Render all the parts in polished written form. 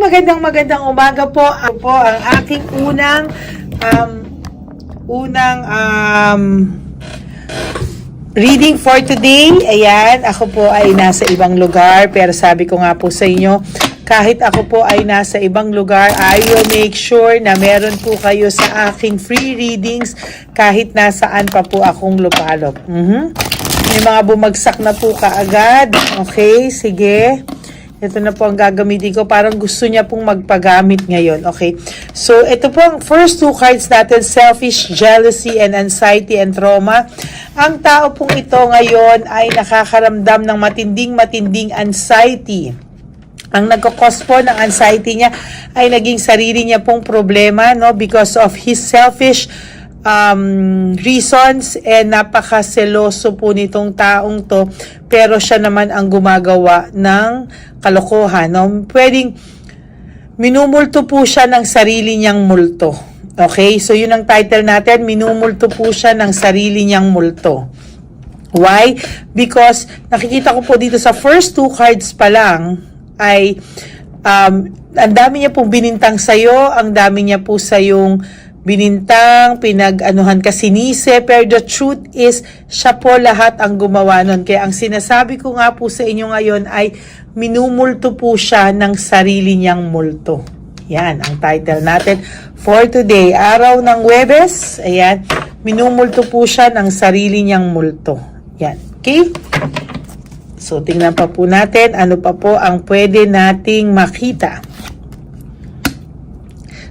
magandang umaga po. Ako po ang aking reading for today. Ayan, ako po ay nasa ibang lugar, pero sabi ko nga po sa inyo, kahit ako po ay nasa ibang lugar, I will make sure na meron po kayo sa aking free readings kahit nasaan pa po akong lupalop. May mga bumagsak na po kaagad. Okay, sige. Ito na po ang gagamitin ko. Parang gusto niya pong magpagamit ngayon. Okay. So, ito po ang first two cards natin. Selfish, jealousy, and anxiety and trauma. Ang tao pong ito ngayon ay nakakaramdam ng matinding anxiety. Ang nagkakos po ng anxiety niya ay naging sarili niya pong problema, no? Because of his selfish reasons, and napakaseloso po nitong taong to, pero siya naman ang gumagawa ng kalokohan, no? Pwedeng minumulto po siya ng sarili niyang multo. Okay, so yun ang title natin, minumulto po siya ng sarili niyang multo. Why? Because nakikita ko po dito sa first two cards pa lang ay ang dami niya pong binintang sa'yo, ang dami niya po sayong binintang, pinag-anuhan ka, sinise, pero the truth is, siya po lahat ang gumawa nun. Kaya ang sinasabi ko nga po sa inyo ngayon ay minumulto po siya ng sarili niyang multo. Yan, ang title natin for today. Araw ng Huwebes, ayan, minumulto po siya ng sarili niyang multo. Yan, okay? So, tingnan pa po natin, ano pa po ang pwede nating makita.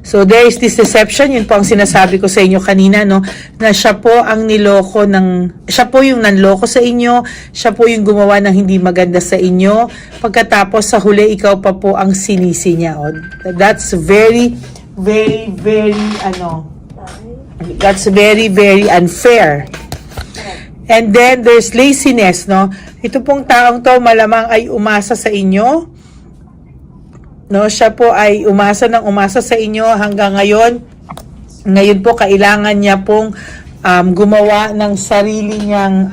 So, there is this deception, yun po ang sinasabi ko sa inyo kanina, no, na siya po ang niloko siya po yung nanloko sa inyo, siya po yung gumawa ng hindi maganda sa inyo, pagkatapos sa huli, ikaw pa po ang sinisi niya. Oh, that's very unfair. And then, there's laziness, no, ito pong taong to malamang ay umasa sa inyo, no, siya po ay umasa sa inyo hanggang ngayon. Ngayon po kailangan niya pong gumawa ng sarili niyang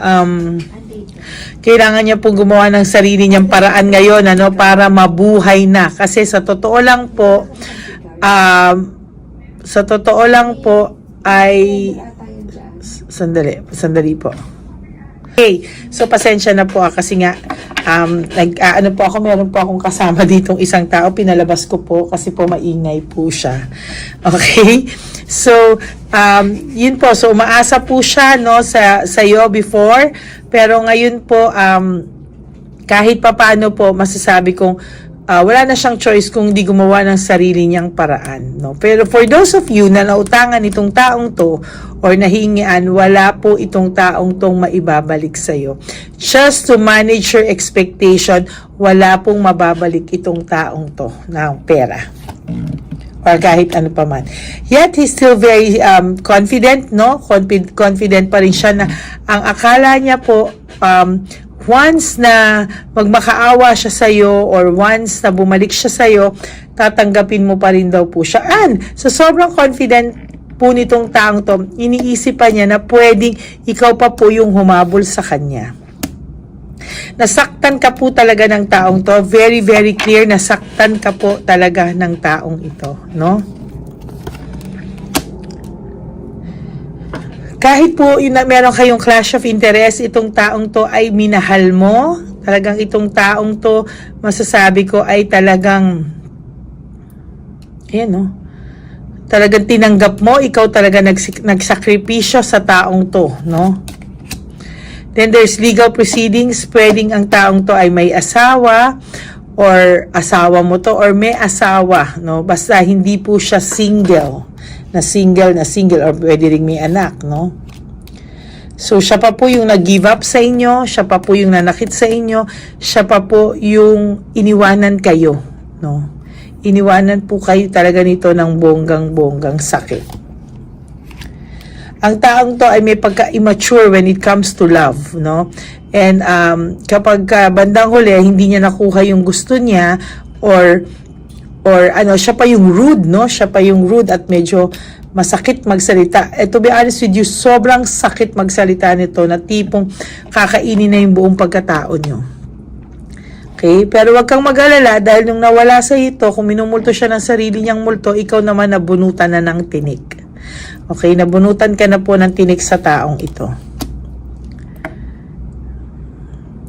paraan ngayon, ano, para mabuhay na. Kasi sa totoo lang po ay sandali po. Okay, so pasensya na po kasi nga meron po akong kasama ditong isang tao, pinalabas ko po kasi po maingay po siya. Okay? So, yun po, so umaasa po siya, no, sa iyo before, pero ngayon po kahit papaano po masasabi kong wala na siyang choice kung di gumawa ng sarili niyang paraan, no? Pero for those of you na nautangan itong taong to or nahingian, wala po itong taong tong maibabalik sa iyo. Just to manage your expectation, wala pong mababalik itong taong to ng pera or kahit ano pa man. Yet he's still very confident, no? Confident pa rin siya na ang akala niya po once na magmakaawa siya sa'yo or once na bumalik siya sa'yo, tatanggapin mo pa rin daw po siya. And so sobrang confident po nitong taong to, iniisip pa niya na pwedeng ikaw pa po yung humabol sa kanya. Nasaktan ka po talaga ng taong to. Very clear, nasaktan ka po talaga ng taong ito, no? Kahit po meron kayong clash of interest, itong taong to ay minahal mo. Talagang itong taong to, masasabi ko ay talagang, ayan, no? Talagang tinanggap mo, ikaw talaga nagsakripisyo sa taong to, no? Then there's legal proceedings, pwedeng ang taong to ay may asawa, or asawa mo to, or may asawa, no? Basta hindi po siya single, or pwede rin may anak, no? So, siya pa po yung nag-give up sa inyo, siya pa po yung nanakit sa inyo, siya pa po yung iniwanan kayo, no? Iniwanan po kayo talaga nito ng bonggang sakit. Ang taong to ay may pagka-immature when it comes to love, no? And kapag bandang huli, hindi niya nakuha yung gusto niya, or siya pa yung rude, no? Siya pa yung rude at medyo masakit magsalita. To be honest with you, sobrang sakit magsalita nito na tipong kakainin na yung buong pagkatao nyo. Okay? Pero wag kang mag-alala dahil nung nawala sa ito, kung minumulto siya ng sarili niyang multo, ikaw naman nabunutan na ng tinik. Okay? Nabunutan ka na po ng tinik sa taong ito.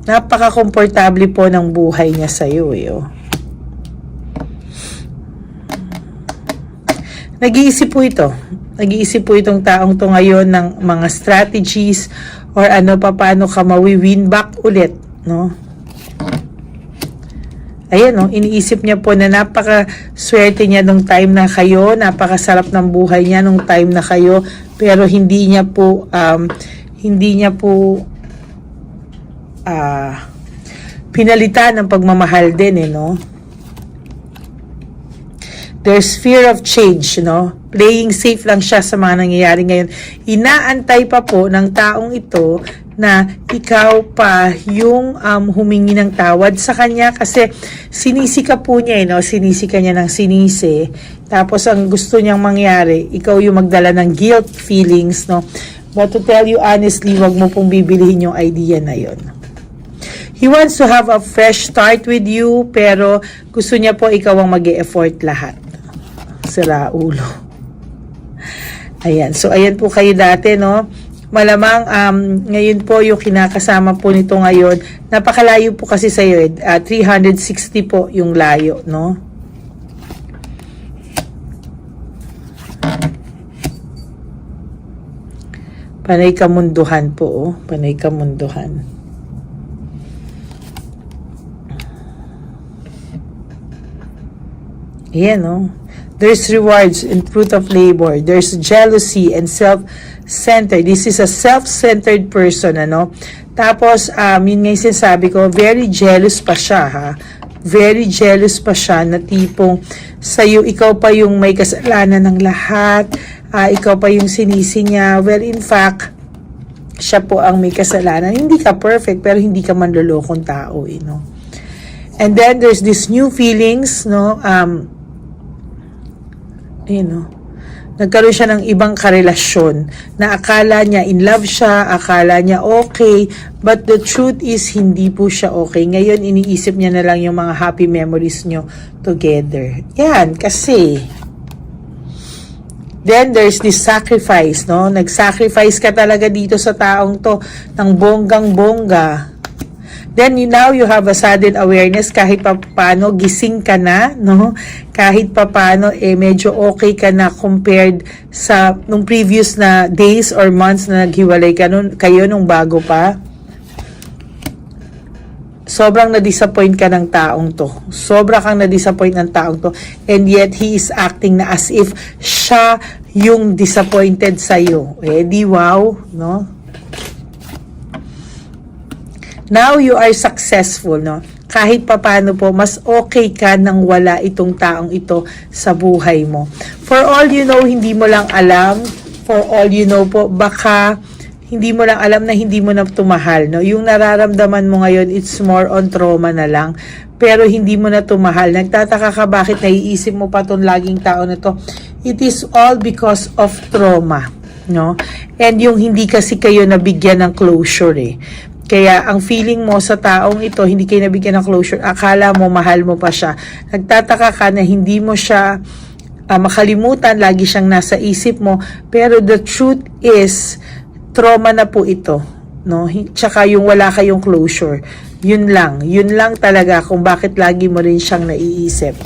Napaka-komportable po ng buhay niya sa iyo. Nag-iisip po ito. Nag-iisip po itong taong to ngayon ng mga strategies or paano ka mawi-win back ulit, no? Ayan, no? Iniisip niya po na napaka-swerte niya nung time na kayo, napakasarap ng buhay niya nung time na kayo, pero hindi niya po pinalitan ng pagmamahal din, no? There's fear of change, no? Playing safe lang siya sa mga nangyayari ngayon. Inaantay pa po ng taong ito na ikaw pa yung humingi ng tawad sa kanya kasi sinisi ka po niya, no? Sinisi ka niya ng sinisi. Tapos ang gusto niyang mangyari, ikaw yung magdala ng guilt feelings, no? But to tell you honestly, wag mo pong bibilihin yung idea na yon. He wants to have a fresh start with you, pero gusto niya po ikaw ang mag-e-effort lahat. Sira ulo. Ayan. So, ayan po kayo dati, no? Malamang, ngayon po yung kinakasama po nito ngayon, napakalayo po kasi sa'yo, 360 po yung layo, no? Panay kamunduhan po, oh. Panay kamunduhan. Ayan, no? There's rewards in fruit of labor. There's jealousy and self-centered. This is a self-centered person, ano? Tapos, yun nga yung sinasabi ko, very jealous pa siya, ha? Very jealous pa siya na tipong sa'yo, ikaw pa yung may kasalanan ng lahat, ikaw pa yung sinisi niya. Well, in fact, siya po ang may kasalanan. Hindi ka perfect, pero hindi ka manlolokong tao, no? And then, there's this new feelings, no? Nagkaroon siya ng ibang karelasyon na akala niya in love siya, akala niya okay, but the truth is hindi po siya okay. Ngayon, iniisip niya na lang yung mga happy memories nyo together. Yan, kasi then there's this sacrifice, no? Nag-sacrifice ka talaga dito sa taong to ng bonggang-bongga. Then now you have a sudden awareness kahit pa paano gising ka na, no? Kahit pa paano medyo okay ka na compared sa nung previous na days or months na naghiwalay kayo nung bago pa. Sobrang na-disappoint ka ng taong to. Sobra kang na-disappoint ng taong to. And yet he is acting na as if siya yung disappointed sa'yo. Di wow, no? Now you are successful, no? Kahit papano po, mas okay ka nang wala itong taong ito sa buhay mo. For all you know, hindi mo lang alam. For all you know po, baka hindi mo lang alam na hindi mo na tumahal, no? Yung nararamdaman mo ngayon, it's more on trauma na lang. Pero hindi mo na tumahal. Nagtataka ka bakit naiisip mo pa tong laging tao na to. It is all because of trauma, no? And yung hindi kasi kayo nabigyan ng closure, Kaya ang feeling mo sa taong ito, hindi kayo nabigyan ng closure, akala mo mahal mo pa siya. Nagtataka ka na hindi mo siya makalimutan, lagi siyang nasa isip mo. Pero the truth is, trauma na po ito, no? Tsaka yung wala kayong closure. Yun lang talaga kung bakit lagi mo rin siyang naiisip.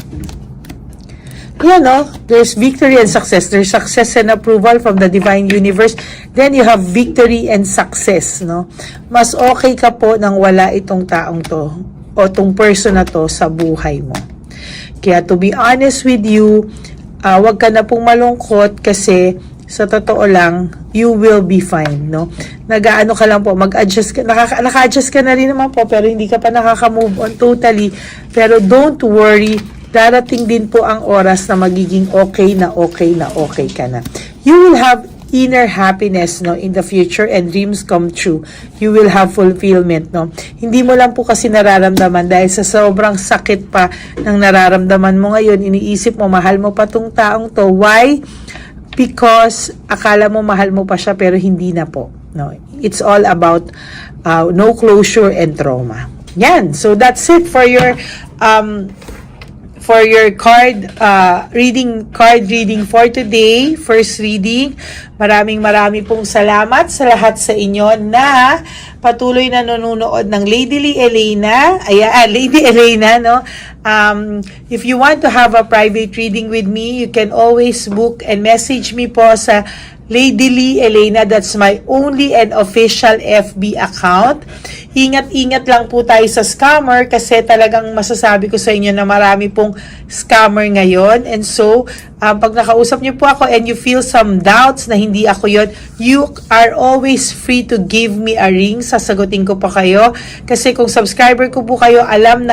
Yan, no? There's victory and success. There's success and approval from the divine universe. Then you have victory and success, no? Mas okay ka po nang wala itong taong to o itong person na to sa buhay mo. Kaya to be honest with you, wag ka na pong malungkot kasi sa totoo lang, you will be fine, no? Nag-aano ka lang po, mag-adjust ka, naka-adjust ka na rin naman po, pero hindi ka pa nakaka-move on totally. Pero don't worry, darating din po ang oras na magiging okay ka na. You will have inner happiness, no, in the future and dreams come true. You will have fulfillment, no. Hindi mo lang po kasi nararamdaman dahil sa sobrang sakit pa ng nararamdaman mo ngayon, iniisip mo mahal mo pa tong taong to. Why? Because akala mo mahal mo pa siya pero hindi na po, no. It's all about no closure and trauma. Yan. So that's it for your card reading for today, first reading. Maraming pong salamat sa lahat sa inyo na patuloy na nanonood ng Lady Elena. Lady Elena, no? If you want to have a private reading with me, you can always book and message me po sa Lady Elena. That's my only and official FB account. Ingat-ingat lang po tayo sa scammer kasi talagang masasabi ko sa inyo na marami pong scammer ngayon. And so, pag nakausap niyo po ako and you feel some doubts na hindi ako yon, you are always free to give me a ring. Sasagutin ko pa kayo. Kasi kung subscriber ko po kayo, alam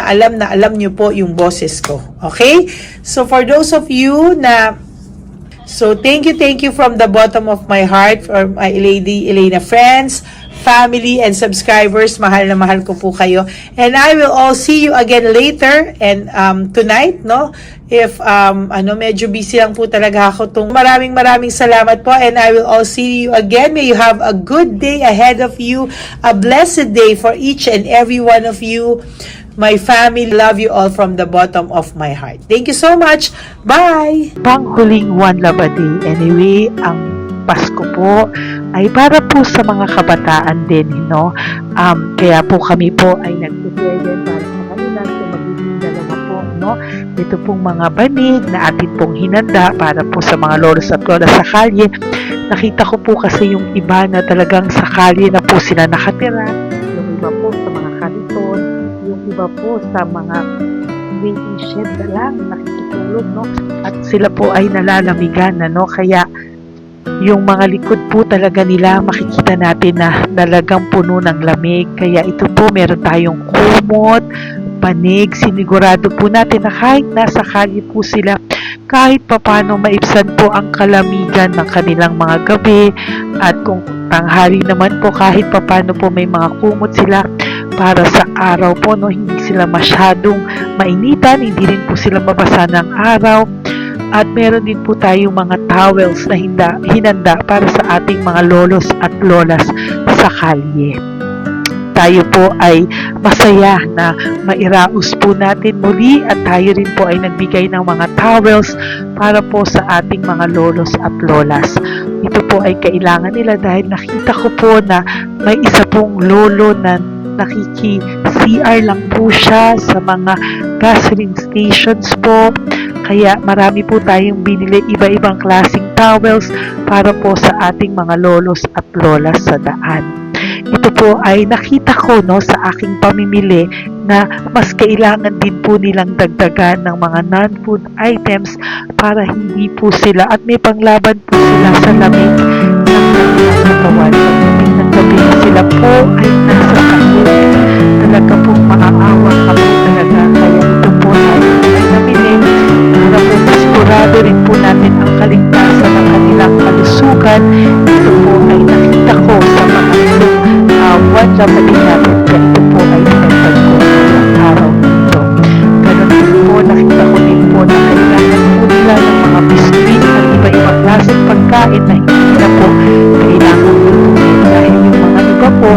niyo po yung boses ko. Okay? So, for those of you na thank you from the bottom of my heart for my Lady Elena friends, family, and subscribers. Mahal na mahal ko po kayo. And I will all see you again later and tonight, no? If medyo busy lang po talaga ako tong. Maraming salamat po and I will all see you again. May you have a good day ahead of you. A blessed day for each and every one of you. My family, love you all from the bottom of my heart. Thank you so much. Bye! Panghuling One Love a Day. Anyway, ang Pasko po ay para po sa mga kabataan din, no? Kaya po kami po ay nag-prepare din para sa kanila sa magiging dalawa po, no? Ito pong mga banig na atin pong hinanda para po sa mga lolos at lola sa kalye. Nakita ko po kasi yung iba na talagang sa kalye na po sila nakatira. Yung iba po sa mga kariton, yung iba po sa mga waiting shed na lang nakikitulog, no? At sila po ay nalalamigan na, no? Kaya yung mga likod po talaga nila makikita natin na talagang puno ng lamig. Kaya ito po meron tayong kumot, panig, sinigurado po natin na kahit nasa kalye po sila, kahit papano maibsan po ang kalamigan ng kanilang mga gabi. At kung tanghali naman po, kahit papano po may mga kumot sila para sa araw po, no? Hindi sila masyadong mainitan, hindi rin po sila mabasa ng araw. At meron din po tayong mga towels na hinanda para sa ating mga lolos at lolas sa kalye. Tayo po ay masaya na mairaos po natin muli at tayo rin po ay nagbigay ng mga towels para po sa ating mga lolos at lolas. Ito po ay kailangan nila dahil nakita ko po na may isa pong lolo na nakiki-CR lang po siya sa mga gasoline stations po. Kaya marami po tayong binili iba-ibang klaseng towels para po sa ating mga lolos at lolas sa daan. Ito po ay nakita ko, no, sa aking pamimili na mas kailangan din po nilang dagdagan ng mga non-food items para hindi po sila at may panglaban po sila sa lamig ng kanilang katawan. Pagdating ng gabi sila po ay nasa sakit. Talaga pong maaawa ka po talaga. Kaya ito po ay namili para po masigurado rin po natin ang kaligtasan ng kanilang kalusugan. Ito po ay nakita ko sa mga One Love a Day natin. Kaya ito po ay pinagpag ko ng araw nito. Ganun din po, nakita ko din po na kailangan po nila ng mga biskuit at iba-ibang klaseng pagkain na hindi na po kailangan lutuin. Dahil yung mga iba po,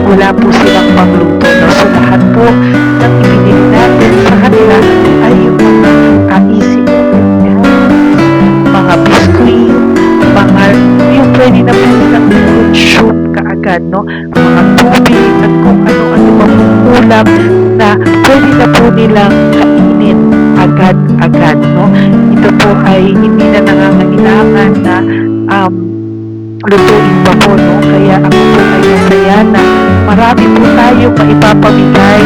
wala po silang pagluto. So lahat po ng ibinili natin sa kanila ay yung mga easy mga biskuit, yung pwede na po nilang soup kaagad, no? Mga tubig at kung ano-ano pang ulam na pwede na po nilang kainin agad-agad, no? Ito po ay hindi na nangangailangan na lutuin pa po, no? Kaya ako po ay masaya na marami po tayo maipapamigay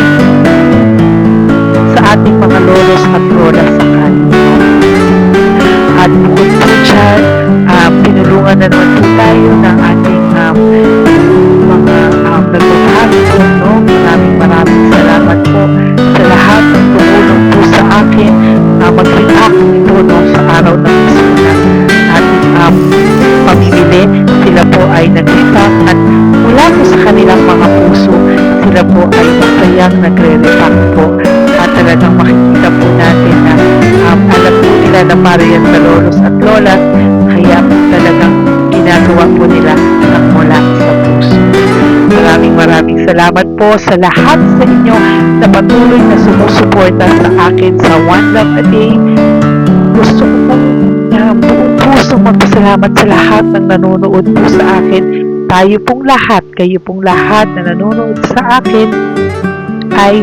sa ating mga lolos at lolas sa kanila. At bukod po dyan, pinulungan na naman po tayo ng ating mga nagpapahalo, no? Maraming salamat po sa lahat ng tumulong po sa akin mag-react ito, no, sa araw ng Pasko ating pamimili. Sila po ay nag-react at mula po sa kanilang mga puso, sila po ay masayang nagre-react po. At talagang makikita po natin na alam po nila na para yan sa lolos at lolas, kaya talagang ginagawa po nila ng mula sa puso. maraming salamat po sa lahat sa inyo na patuloy na sumusuporta sa akin sa One Love a Day. Gusto ko pong buong puso magpasalamat sa lahat ng nanonood po sa akin. Tayo pong lahat, kayo pong lahat na nanonood sa akin ay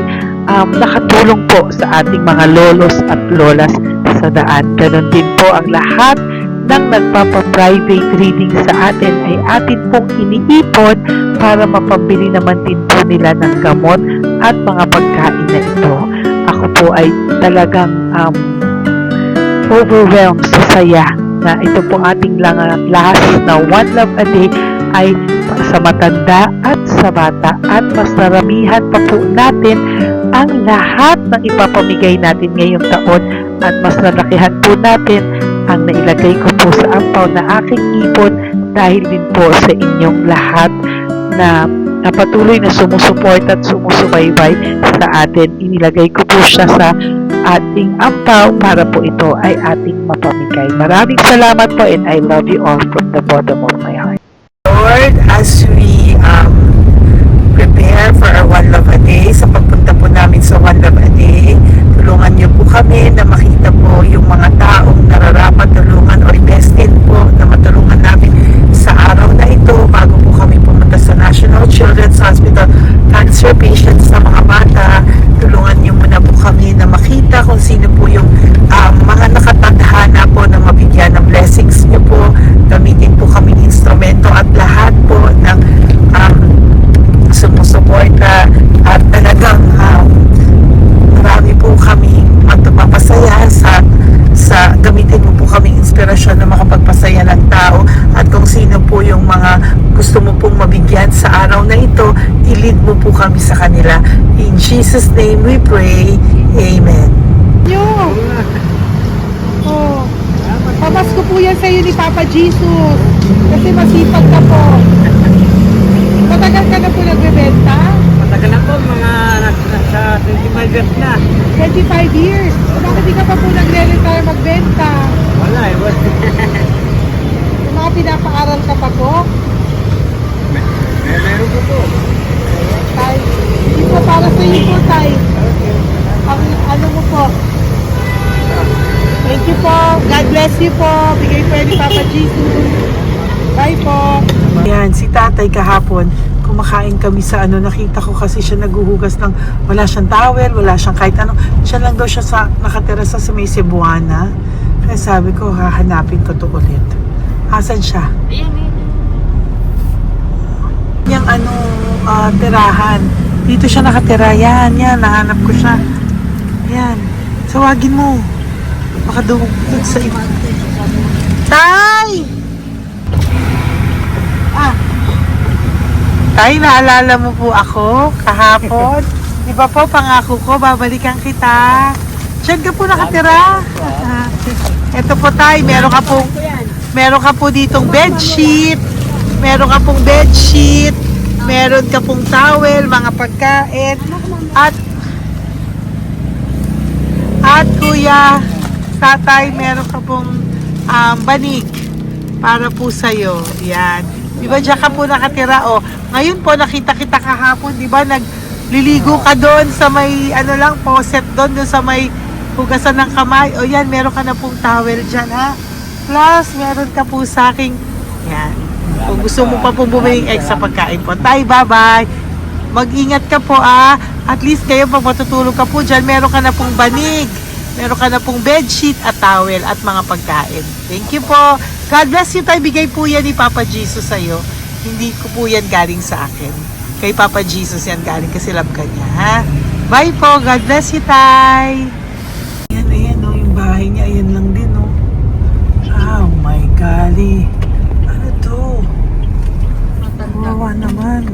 nakatulong po sa ating mga lolos at lolas sa daan. Ganon din po ang lahat ng nagpapa-private reading sa atin ay atin pong iniipon para mapambili naman din po nila ng gamot at mga pagkain na ito. Ako po ay talagang overwhelmed sa saya na ito pong ating last na One Love a Day ay sa matanda at sa bata, at mas naramihan pa po natin ang lahat ng ipapamigay natin ngayong taon, at mas nalakihan po natin ang nailagay ko po sa ampaw na aking ipon dahil din po sa inyong lahat na patuloy na sumusuporta at sumusubaybay sa atin. Inilagay ko po siya sa ating ampaw para po ito ay ating mapamigay. Maraming salamat po, and I love you all from the bottom of my heart. Lord, as we prepare for our One Love a Day, sa pagpunta po namin sa One Love a Day, tulungan niyo po kami na makita po yung mga taong nararapat tulungan o destined po na matulungan namin sa araw na ito bago po kami pumunta sa National Children's Hospital. Cancer patients na mga bata, tulungan niyo muna po kami na makita kung sino po yung mga nakatadhana po na mabigyan ng blessings niyo po. Gamitin po kaming instrumento at lahat po ng sumusuporta, at talagang marami po kami magpapasaya sa gamitin mo po kaming inspirasyon na makapagpasaya ng tao, at kung sino po yung mga gusto mo pong mabigyan sa araw na ito, i-lead mo po kami sa kanila. In Jesus' name we pray. Amen. Oh, pamasko po yan sa'yo ni Papa Jesus. Kasi masipag ka po. Matagal ka na po nagbebenta? Matagal na po, mga nasa 25 years na. 25 years. Bakit di ka pa po nagre-retire magbenta? Wala eh. Yung mga pinapaaral ka pa po? Meron po po. Tay, hindi po para sa iyo po, Tay. Ang ano mo po? Thank you po. God bless you po. Bigay po yan ni Papa Jesus. Bye po. Yan, si tatay kahapon, kumakain kami sa nakita ko kasi siya naguhugas ng, wala siyang towel, wala siyang kahit ano. Siya lang daw siya nakatira sa may Cebuana. Kaya sabi ko, hahanapin ko to ulit. Asan siya? Yung tirahan. Dito siya nakatira. Yan, nahanap ko siya. Yan. Tawagin mo. Baka doon sa iba. Tay! Tay, naalala mo po ako kahapon? Di ba po, pangako ko, babalikan kita. Diyan ka po nakatira. Ito po, Tay, meron ka po ditong bedsheet. Meron ka pong bedsheet. Meron ka pong towel, mga pagkain. At kuya, tatay, meron ka pong banig para po sa'yo. Yan. Di ba diyan ka po nakatira? O, ngayon po nakita kita kahapon, di ba nagliligo ka doon sa may faucet doon sa may hugasan ng kamay. O yan, meron ka na pong towel dyan, ha? Plus, meron ka po sa aking, yan. Kung gusto mo pa pong bumili extra pagkain po. Tay, bye-bye. Mag-ingat ka po, At least kayo pag matutulog ka po dyan, meron ka na pong banig. Meron ka na pong bedsheet at towel at mga pagkain. Thank you po. God bless you, Tay. Bigay po yan ni Papa Jesus sa'yo. Hindi ko po yan galing sa akin. Kay Papa Jesus yan galing kasi love ka niya, ha? Bye po. God bless you, Tay. Ayan, yung bahay niya. Ayan lang din, Oh my golly. Ano to? Kawawa naman.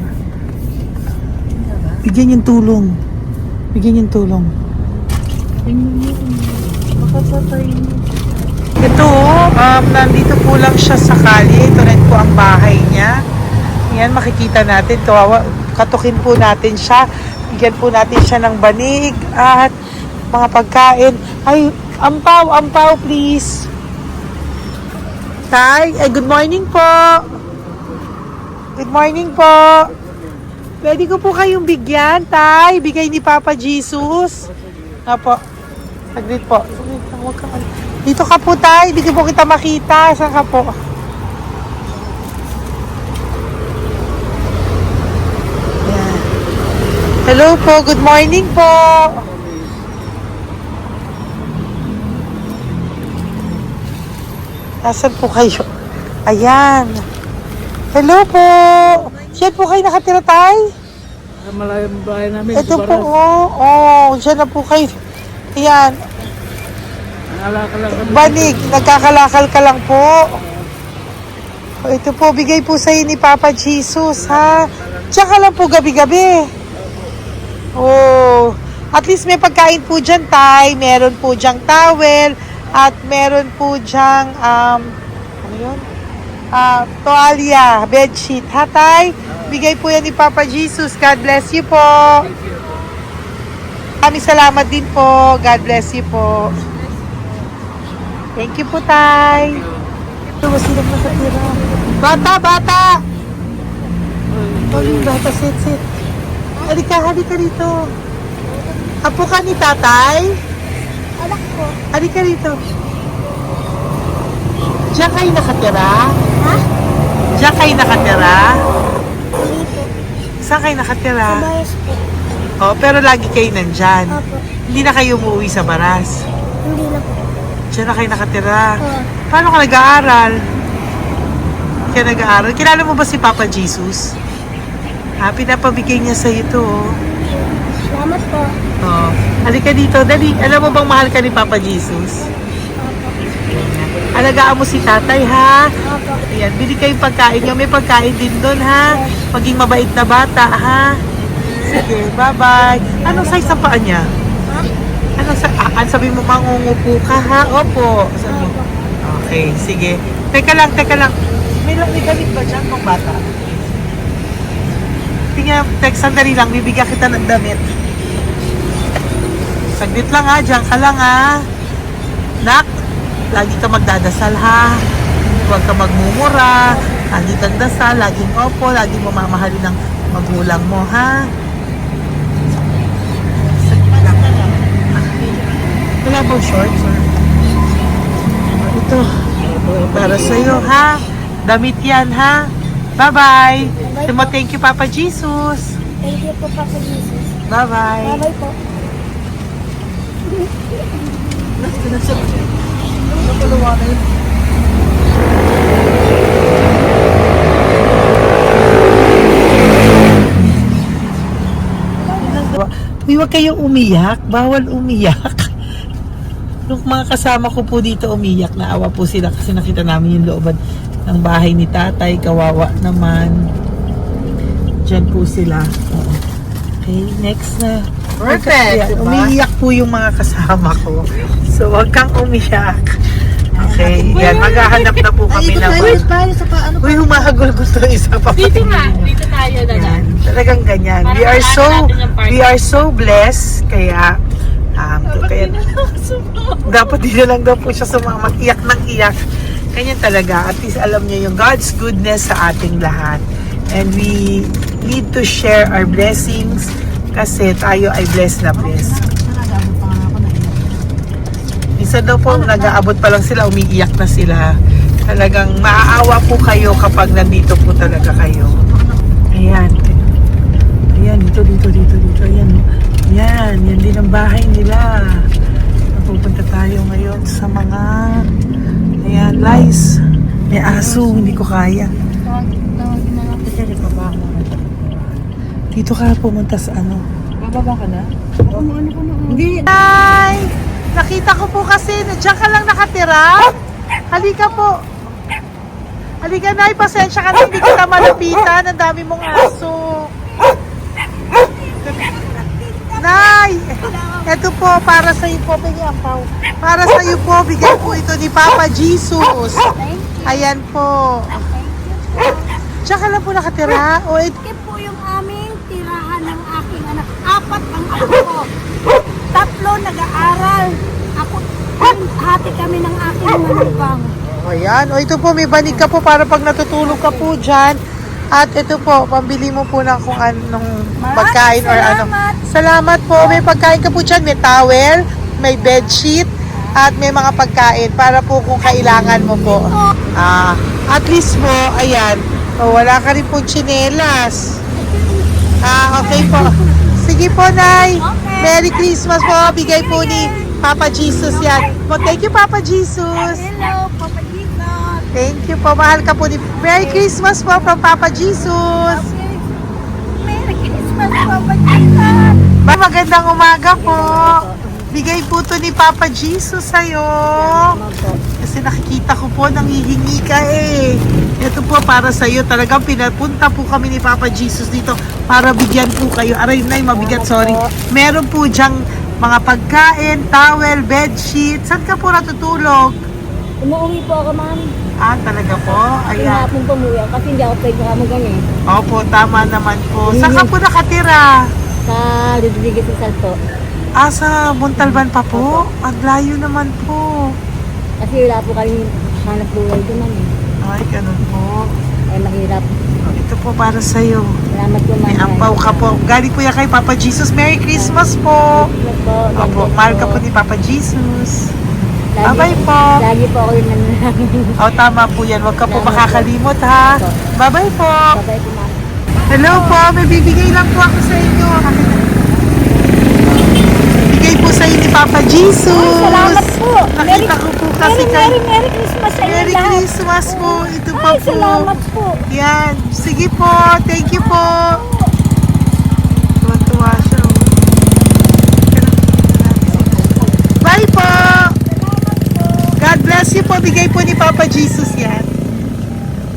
Bigyan yung tulong. Ito, nandito po lang siya sa kalye. Ito rin po ang bahay niya. Yan, makikita natin. Katukin po natin siya. Bigyan po natin siya ng banig at mga pagkain. Ay, ampaw, please. Tay, good morning po. Good morning po. Pwede ko po kayong bigyan, Tay. Bigay ni Papa Jesus. Apo. Saglit po. Saglit lang, huwag ka. Dito ka po, Tay. Hindi ko po kita makita. Saan ka po? Yan. Hello po. Good morning po. Nasaan po kayo? Ayan. Hello po. Diyan po kayo nakatira, Tay? Malayang bahay namin. Ito po, dyan na po kayo. Ayan, Naalala lang kami. banig, nagkakalakal ka lang po. O, ito po, bigay po sa'yo ni Papa Jesus, ha? Diyan ka lang po gabi-gabi. Oh, at least may pagkain po dyan, Tay. Meron po dyang towel, at meron po dyang, ano yun? Toalya, bedsheet, ha, Tay? Bigay po yan ni Papa Jesus. God bless you po. Maraming salamat din po. God bless you po. Thank you po, Tay. Ito, wasilap na katira. Bata, bata! Oh, yung bata, sit. Halika rito. Apo ka ni Tatay? Anak ko. Halika rito. Diyan kayo nakatira? Ha? Diyan kayo nakatira? Dito. Saan kayo nakatira? Bayas po. Oh, pero lagi kayo nandyan. Opo. Hindi na kayo umuwi sa Baras. Hindi na po. Diyan na kayo nakatira. Oo. Paano ka nag-aaral? Kaya nag-aaral. Kilala mo ba si Papa Jesus? Ha, pinapabigay niya sa ito. Salamat po. Oh. Halika dito. Dali. Alam mo bang mahal ka ni Papa Jesus? Alagaan mo si tatay, ha? Opo. Ayan, bili kayong pagkain nyo. May pagkain din doon, ha? Maging mabait na bata, ha? Sige, bye-bye. Anong size ang paa niya? Ha? Sabi mo, mangungupo ka, ha? Opo. Sabi mo. Okay, sige. Teka lang. May gamit ba dyan ng bata? Tingnan, sandali lang. Bibigyan kita ng damit. Saglit lang, ha? Diyan ka lang, ha? Nak, lagi ka magdadasal, ha? Huwag ka magmumura. Lagi kang dasal, laging opo, laging mamamahalin ng magulang mo, ha? Saglit lang. Wala bang shorts? Ito, para sa'yo, ha? Damit yan, ha? Bye-bye. Sabi mo, thank you, Papa Jesus. Thank you po, Papa Jesus. Bye-bye. Bye-bye po. Uy, huwag kayong umiyak. Bawal umiyak. Nung mga kasama ko po dito umiyak, naawa po sila kasi nakita namin yung looban ng bahay ni tatay. Kawawa naman. Diyan po sila. Oo. Okay, next na. Perfect, diba? Umiiyak po yung mga kasama ko. So, huwag kang umiyak. Okay, yan. Maghahanap na po kami naman. Uy, humahagol gusto isa pa. Dito tayo na lang. Yan, talagang ganyan. Para We are so blessed. Kaya, dapat di na lang daw po siya sumama. Iyak ng iyak. Ganyan talaga. At least alam niya yung God's goodness sa ating lahat. And we need to share our blessings kasi tayo ay blessed na blessed. Minsan daw po, nag-aabot pa lang sila, umiiyak na sila. Talagang maaawa po kayo kapag nandito po talaga kayo. Ayan. Ayan, dito. Ayan. Yan din ang bahay nila. Pupunta tayo ngayon sa mga ayan, lice. May aso, hindi ko kaya. Dito ka pumunta sa ano? Bababa ka na? Hindi. Hi! Nakita ko po kasi, diyan ka lang nakatira. Halika po. Halika, Nay, pasensya ka na, hindi kita malapitan. Ang dami mong aso. Nay! Ito po, para sa iyo po, bigyan po. Para sa iyo po, bigyan po ito ni Papa Jesus. Ayan po. Diyan ka lang po nakatira. O, Ito po yung aming tirahan ng aking anak. 4 ang anak ko. 3 nag-aaral. Ako, hati kami ng aking manugang. ayan. O, ito po, may banig ka po para pag natutulog ka po dyan, At ito po, pambili mo po ng kung anong pagkain or ano. Salamat po. May pagkain ka po dyan. May towel, may bedsheet, at may mga pagkain para po kung kailangan mo po. At least po, ayan. Wala ka rin po tsinelas. Okay po. Sige po, Nay. Merry Christmas po. Bigay po ni Papa Jesus yan. Thank you, Papa Jesus. Hello, Papa Jesus. Thank you po. Mahal ka po ni... Merry Christmas po from Papa Jesus. Merry Christmas, Papa Jesus. Magandang umaga po. Bigay po to ni Papa Jesus sa'yo. Kasi nakikita ko po, nanghihingi ka eh. Ito po para sa'yo. Talagang pinapunta po kami ni Papa Jesus dito para bigyan po kayo. Aray na, mabigat, sorry. Meron po dyang mga pagkain, towel, bedsheet. Saan ka po natutulog? Umuwi po ako, ma'am. Talaga po? Ayan. Pinapong pumuya kasi hindi ako pwede kamagan eh. Opo, tama naman po. Saan ka po nakatira? Sa Rodriguez Rizal po. Sa Montalban pa po? Ang layo naman po. Kasi wala po kami hanap buhay doon, ma'am eh. Ay, ganun po. Ay mahirap. Ito po para sa'yo. Salamat po, ma'am. May ampaw ka po. Galing po yan kay Papa Jesus. Merry Christmas po. Salamat po. Opo, mahal ka po ni Papa Jesus. Lagi- Bye-bye po. Lagi po ako yung nananangin. Tama po yan. Huwag ka po Salamat makakalimot ha. Bye-bye po. Babay po, ma'am. Hello po. May bibigay lang po ako sa inyo. Bigay po sa inyo ni Papa Jesus. Salamat po. Nakita ko po kasi kayo. Merry Christmas sa inyo Merry lahat. Christmas po. Ito pa Ay, po. salamat po. Yan. Sige po. Thank you po. Tuwa-tuwa siya. Bye po. God bless you po. Bigay po ni Papa Jesus yan.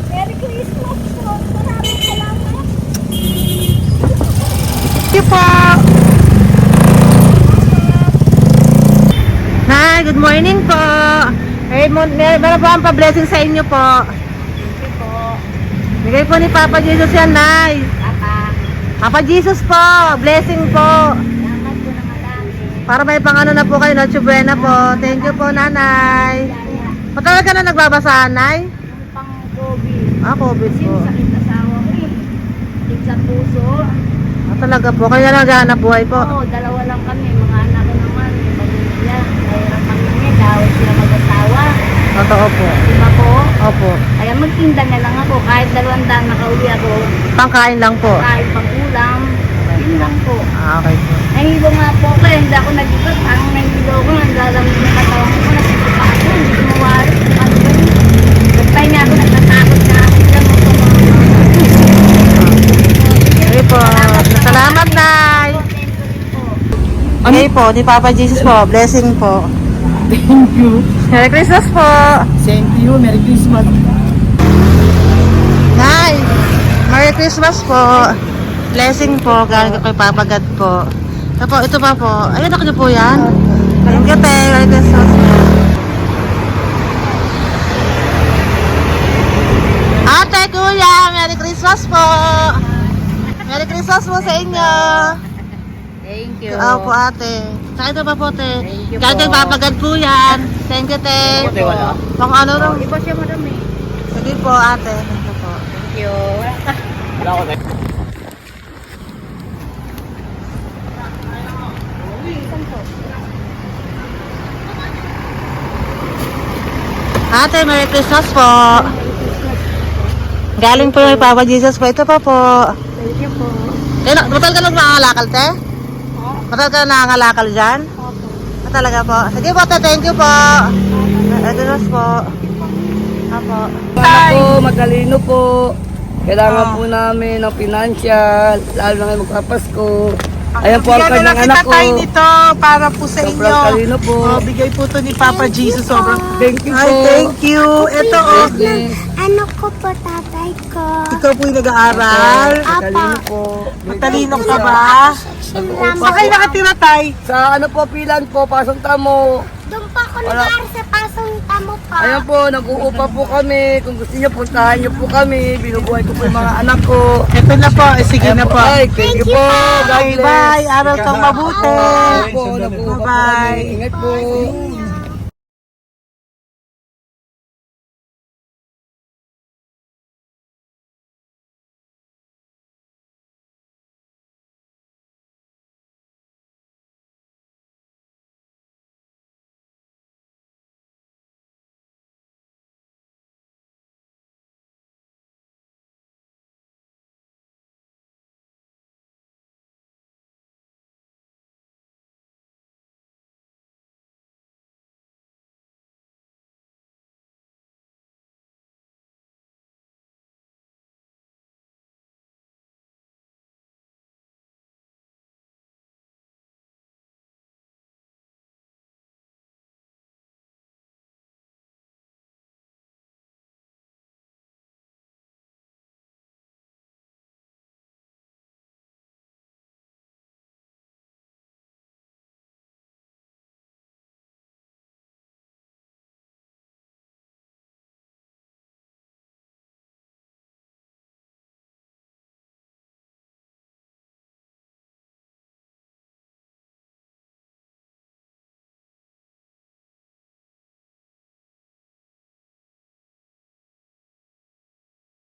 Merry Christmas po. Maraming salamat. Thank you po. Nay, good morning po. Meron po ang pa-blessing sa inyo po. Thank you po. Bigay po ni Papa Jesus yan, Nay. Papa. Papa Jesus po. Blessing po. Salamat po ng marami. Para may pangano na po kayo, Noche Buena po. Thank you po, Nanay. Matagal ka na nagbabasahan, Nay? Pang COVID. COVID Kasi po. sakit na asawa ko eh. Sakit sa puso. Talaga po. Kaya naghahanap buhay po. Oo, dalawa lang kami. Mga anak ko naman. May pamilya. Mayroon kami niya. Dawit sila mag-asawa. Totoo po. Diba po? Opo. Kaya magtinda na lang ako. Kahit 200 nakauwi ako. Pangkain lang po. Kahit pang ulam. Yun lang po. Okay po. Nahilo nga po ako. Hindi ako nag-ibat. Parang nahilo ko. Naglalamig yung katawan ko. Nagsipa ako. Hindi ko mawari. Ano ba yun? Nagpahinga ako. Nagtatakot na ako. Okay po. Salamat, Nay. Okay po. Ni Papa Jesus po. Blessing po. Thank you. Merry Christmas po. Same to you. Merry Christmas. Nay. Merry Christmas po. Blessing po. Galing ko kay Papa God po. Ito pa po. Ayun ako niyo po yan. Thank you, te. Merry Christmas po. Ate, kuya. Merry Christmas po. Merry Christmas po sa inyo. Thank you. Po, ate. Saka ito pa po, te. Thank you Galing kay po. Papa God po yan. Thank you, te. Ate, wala. Pang ano rin. Iba siya madami. Sige po, ate. Thank you po. Thank you. Wala ko na. Ate, Merry Christmas po. Galing po kay Papa Jesus po. Ito pa po. Thank you po. Matagal ka lang nangangalakal, te? Matagal ka lang nangangalakal dyan? Talaga po. Sige po, te. Thank you po. Merry Christmas po. Apo. Ano po, matalino po. Kailangan po namin ng financial, lalo na ngayon magpapasko. Ayan po ang Bigyan na kanyang lang anak kita ko. tayo nito para po sa Sobrang inyo. talino po. Bigay po to ni Papa Jesus. Sobrang. Thank you Ay, po. thank you. Ito, oh. Bless. Ano ko po tatay ko? Ikaw po yung nag-aaral. Matalino po. Matalino ka ba? Salamat. Saan kayo nakatira, tay? Sa ano po, pilan po, pasong tamo. Doon pa ako nag-aaral sa pasong tamo pa. Ayan po, nag-uupa po kami. Kung gusto niyo, puntahan niyo po kami. Binubuhay ko po yung mga anak ko. Ito na po. Sige Ayan na po. Ay, thank you po. God Bye, bless. bye. Araw kang mabuti. Ayan po, nag-uupa po Bye-bye. kami. Ingat po.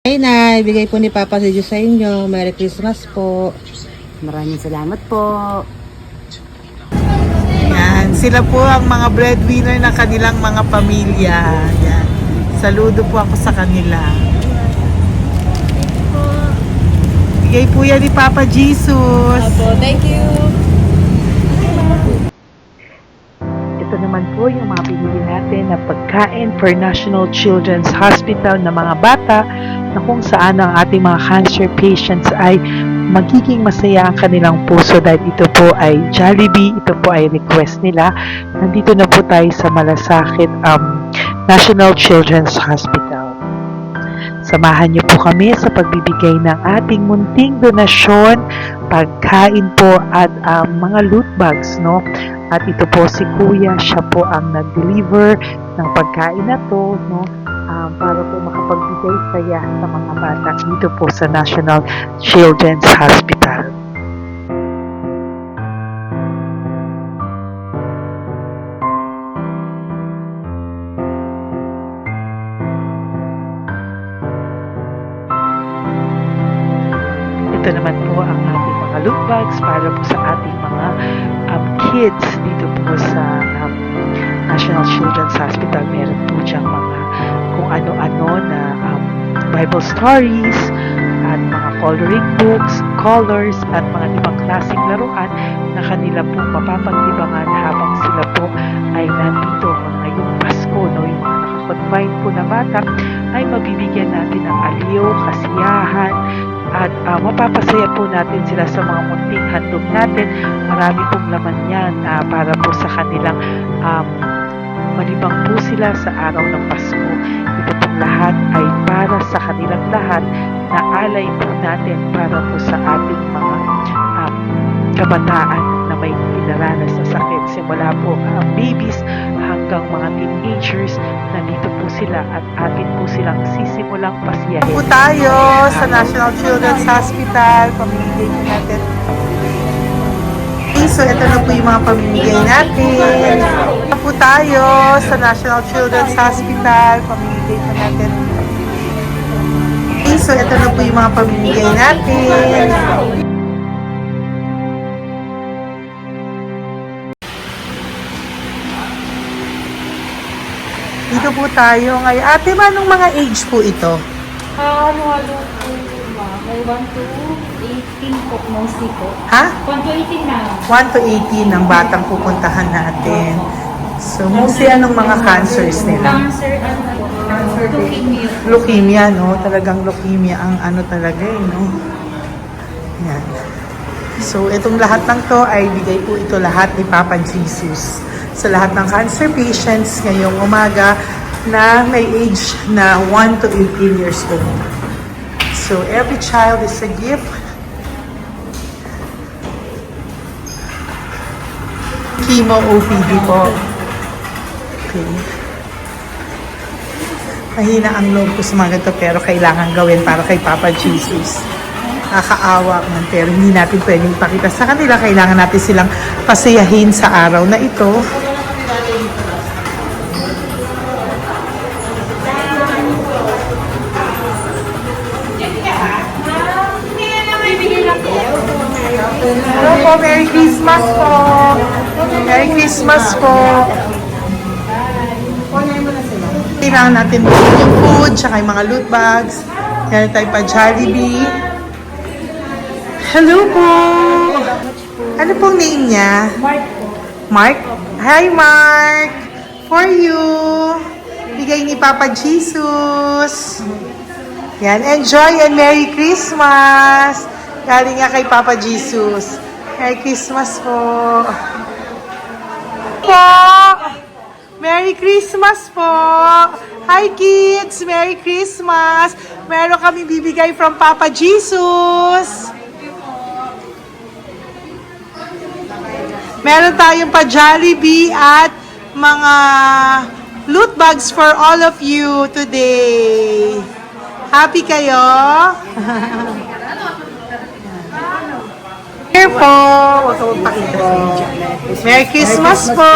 Ay, Nay, bigay po ni Papa sa Diyos sa inyo. Merry Christmas po. Maraming salamat po. Yan, sila po ang mga breadwinner ng kanilang mga pamilya. Yan. Saludo po ako sa kanila. Bigay po yan ni Papa Jesus. Thank you. Ito naman po yung mga binili natin na pagkain for National Children's Hospital na mga bata na kung saan ang ating mga cancer patients ay magiging masaya ang kanilang puso dahil ito po ay Jollibee, ito po ay request nila. Nandito na po tayo sa Malasakit National Children's Hospital. Samahan niyo po kami sa pagbibigay ng ating munting donasyon, pagkain po at mga loot bags, no? At ito po si Kuya, siya po ang nag-deliver ng pagkain na to, no? Para po makapagbigay saya sa mga bata dito po sa National Children's Hospital. Ito naman po ang ating mga loot bags para po sa ating mga kids dito po sa National Children's Hospital. Meron po diyang mga kung ano-ano na Bible stories at mga coloring books, colors at mga ibang klaseng laruan na kanila po mapapagdibangan habang sila po ay nandito ngayong Pasko, no? Yung mga nakakonfine po na bata ay mabibigyan natin ng aliw, kasiyahan, at mapapasaya po natin sila sa mga munting handog natin. Marami pong laman yan para po sa kanilang malibang po sila sa araw ng Pasko. Ito pong lahat ay para sa kanilang lahat na alay po natin para po sa ating mga kabataan na may pinaranas na sakit. Simula po babies hanggang mga teenagers, nandito po sila at atin po silang sisimulang pasiyahin. Po tayo sa National Children's Hospital. Pamimigay po natin. So, ito na po yung mga pamimigay natin. Ito po tayo sa National Children's Hospital. Pamimigay po natin. So, ito na po yung mga pamimigay natin. Dito po tayo ngayon. Ate, anong mga age po ito? Halo-halo po, ma'am. May 1 to 18 po, mostly po. Ha? 1 to 18 na. 1 to 18 ang batang pupuntahan natin. So, mostly anong mga cancers nila? Cancer, ano po? Leukemia. Leukemia, no? Talagang leukemia ang ano talaga no? Yan. So, itong lahat ng to ay bigay po ito lahat ni Papa Jesus sa lahat ng cancer patients ngayong umaga na may age na 1 to 18 years old. So, every child is a gift. Chemo OPD po. Okay. Mahina ang loob ko sa mga ganito pero kailangan gawin para kay Papa Jesus. Nakakaawa man pero hindi natin pwedeng ipakita sa kanila. Kailangan natin silang pasayahin sa araw na ito. Hello po, Merry Christmas po. Merry Christmas po. Kailangan natin yung food, tsaka yung mga loot bags. Meron tayo pa Jollibee. Hello po. Ano pong name niya? Mark po. Mark? Hi, Mark. For you. Bigay ni Papa Jesus. Yan. Enjoy and Merry Christmas. Galing nga kay Papa Jesus. Merry Christmas po. Merry Christmas po. Hi kids. Merry Christmas. Meron kami bibigay from Papa Jesus. Meron tayong pa Jollibee at mga loot bags for all of you today. Happy kayo? Here po. Huwag ka magpakita sa video. Merry Christmas po.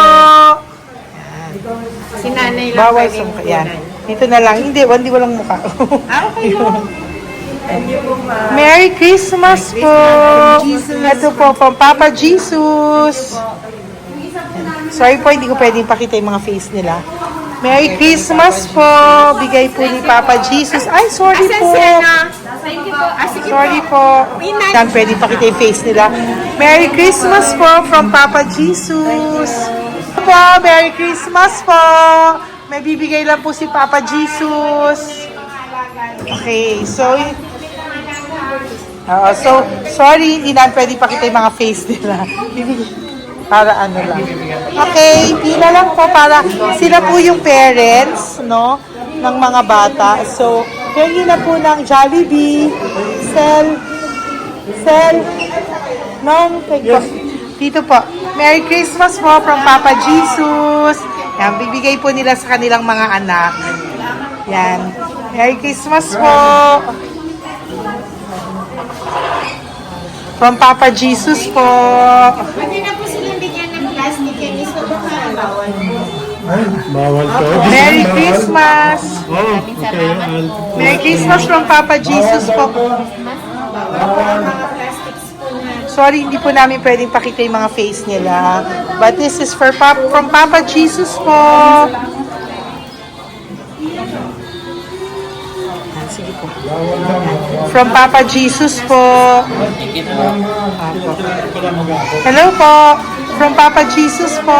Si nanay lang Bawal pwedeng sungka. Yan. kunan. Dito na lang. Hindi, walang mukha. Okay lang. Merry Christmas po! Ito po, from Papa Jesus. Sorry po, hindi ko pwedeng pakita yung mga face nila. Merry Christmas po! Bigay po ni Papa Jesus. Ay, sorry po. Sorry po. Yan, pwedeng pakita yung face nila. Merry Christmas po from Papa Jesus. Po, Merry Christmas po! May bibigay lang po si Papa Jesus. Okay, so sorry, hindi na pwede pakita yung mga face nila. Para ano lang. Okay, pila lang po para sila po yung parents, no, ng mga bata. So, hingi na po ng Jollibee, Sel, no, dito po. Merry Christmas po from Papa Jesus. Yan, bibigay po nila sa kanilang mga anak. Yan. Merry Christmas po. From Papa Jesus po. Pwede na po silang bigyan ng plastic yan. Iso baka bawal po. Bawal to. Merry Christmas. Oh, okay. Merry Christmas from Papa Jesus po. Sorry, hindi po namin pwedeng pakita yung mga face nila. But this is for from Papa Jesus po. Sige po. From Papa Jesus po. Hello po. From Papa Jesus po.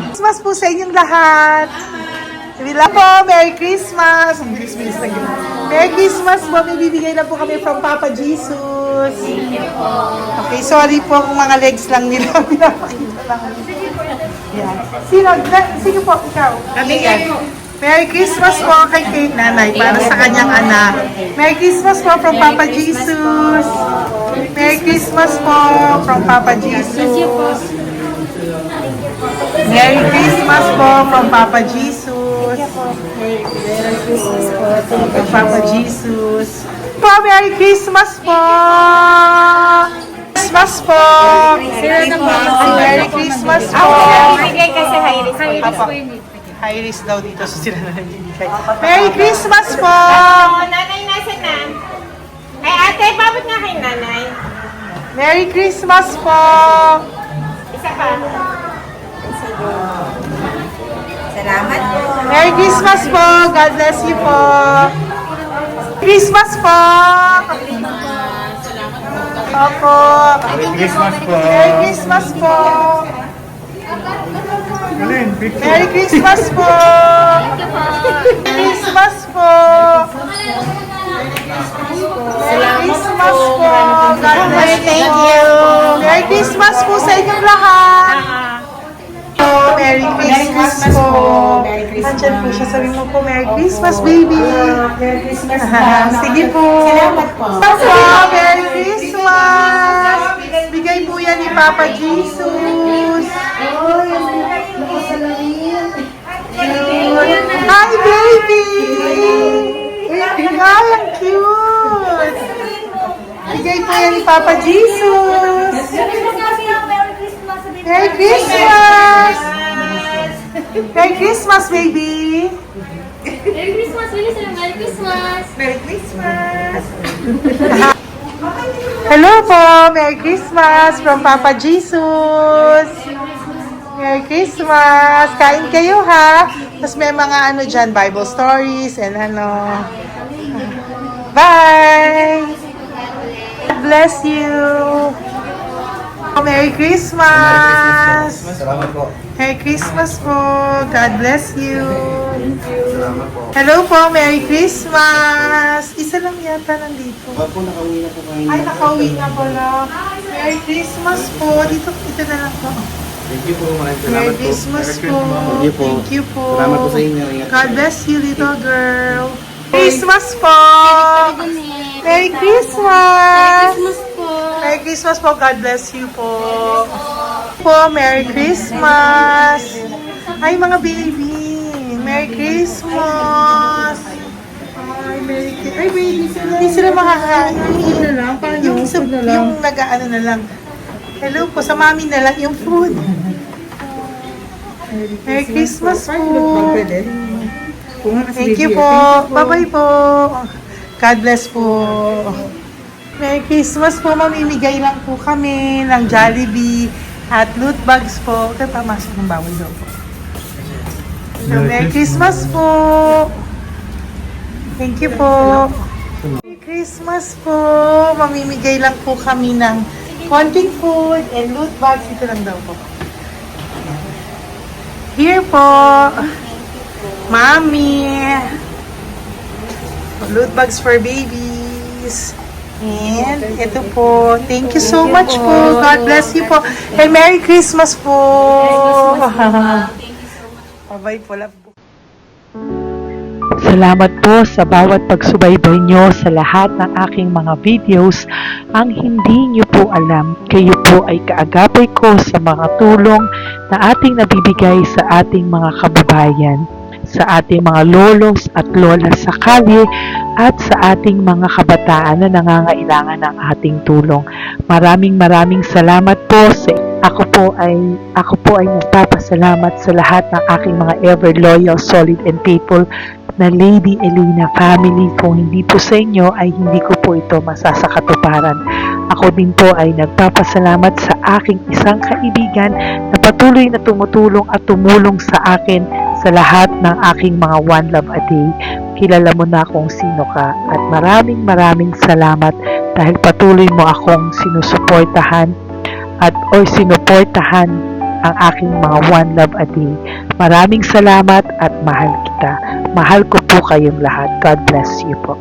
Christmas po sa inyong lahat. Wala po, Merry Christmas. Merry Christmas po. May bibigay na po kami from Papa Jesus. Okay, sorry po kung mga legs lang nila. Pinapakita lang. Yan. Sino po? Ikaw. Kabigay mo. Merry Christmas po kay Kate Nanay para sa kanyang anak. Merry Christmas po from Papa Jesus. Merry Christmas po from Papa Jesus. Merry Christmas po from Papa Jesus. Merry Christmas po from Papa Jesus. Po, Merry Christmas po. Christmas po. Merry Christmas po. Bigay kasi high-risk. High-risk po yun. High risk daw dito so sila na nagbibigay. Merry Christmas po! Nanay, nasa na? Ay, ate, pabot nga kay nanay. Merry Christmas po! Isa pa. Salamat po. Merry Christmas po! God bless you po! Christmas po! Opo! Merry Christmas po. Merry Christmas po! Merry Christmas po! Christmas po! Merry Christmas po! God bless you. Thank you. Merry Christmas po sa inyong lahat. Merry Christmas po. Nandiyan po siya. Sabi mo po, Merry Christmas, baby. Merry Christmas. Sige po. Salamat po. Merry Christmas. Bigay po yan ni Papa Jesus. Hi, baby! Ay, ang cute! Bigay po yan ni Papa Jesus! Merry Christmas! Merry Christmas, baby! Merry Christmas! Merry Christmas! Merry Christmas! Hello po! Merry Christmas from Papa Jesus! Merry Christmas! Kain kayo ha! Tapos may mga ano dyan, Bible stories and ano. Bye! God bless you! Merry Christmas! Salamat po. Merry Christmas po! God bless you! Hello po! Merry Christmas! Isa lang yata nandito. Opo, nakauwi na po kayo. Ay, nakauwi na pala. Merry Christmas po! Dito na lang po. Thank you po. Maraming salamat Merry po. Christmas Merry po. Thank you po. Thank you po. Salamat po sa inyo. Ingat God bless you, little girl. Christmas po! Merry Christmas! Merry Christmas po. God bless you po. Merry Christmas! Ay, mga baby! Merry Christmas! Ay, baby! Hindi sila makakain. Yung nag-ano na lang. Hello po, sa mami na lang yung food. Merry Christmas po. Thank you baby. po. Bye-bye po. God bless po. Merry Christmas po. Mamimigay lang po kami ng Jollibee at loot bags po. Kaya pamasok ng bawal daw po. So, Merry Christmas po. Thank you po. Merry Christmas po. Mamimigay lang po kami ng konting food and loot bags. Ito lang daw po. Here po. Mommy. Loot bags for babies. And ito po. Thank you so much po. God bless you po. And Merry Christmas po. Bye-bye po. Love po. Salamat po sa bawat pagsubaybay nyo sa lahat ng aking mga videos. Ang hindi nyo po alam, kayo po ay kaagapay ko sa mga tulong na ating nabibigay sa ating mga kababayan, sa ating mga lolos at lola sa kalye, at sa ating mga kabataan na nangangailangan ng ating tulong. Maraming salamat po sa ako po ay nagpapasalamat sa lahat ng aking mga ever loyal, solid and faithful na Lady Elena family. Kung hindi po sa inyo ay hindi ko po ito masasakatuparan. Ako din po ay nagpapasalamat sa aking isang kaibigan na patuloy na tumutulong at tumulong sa akin sa lahat ng aking mga One Love a Day. Kilala mo na kung sino ka at maraming salamat dahil patuloy mo akong sinusuportahan sinuportahan ang aking mga One Love a Day. Maraming salamat at mahal kita. Mahal ko po kayong lahat. God bless you po.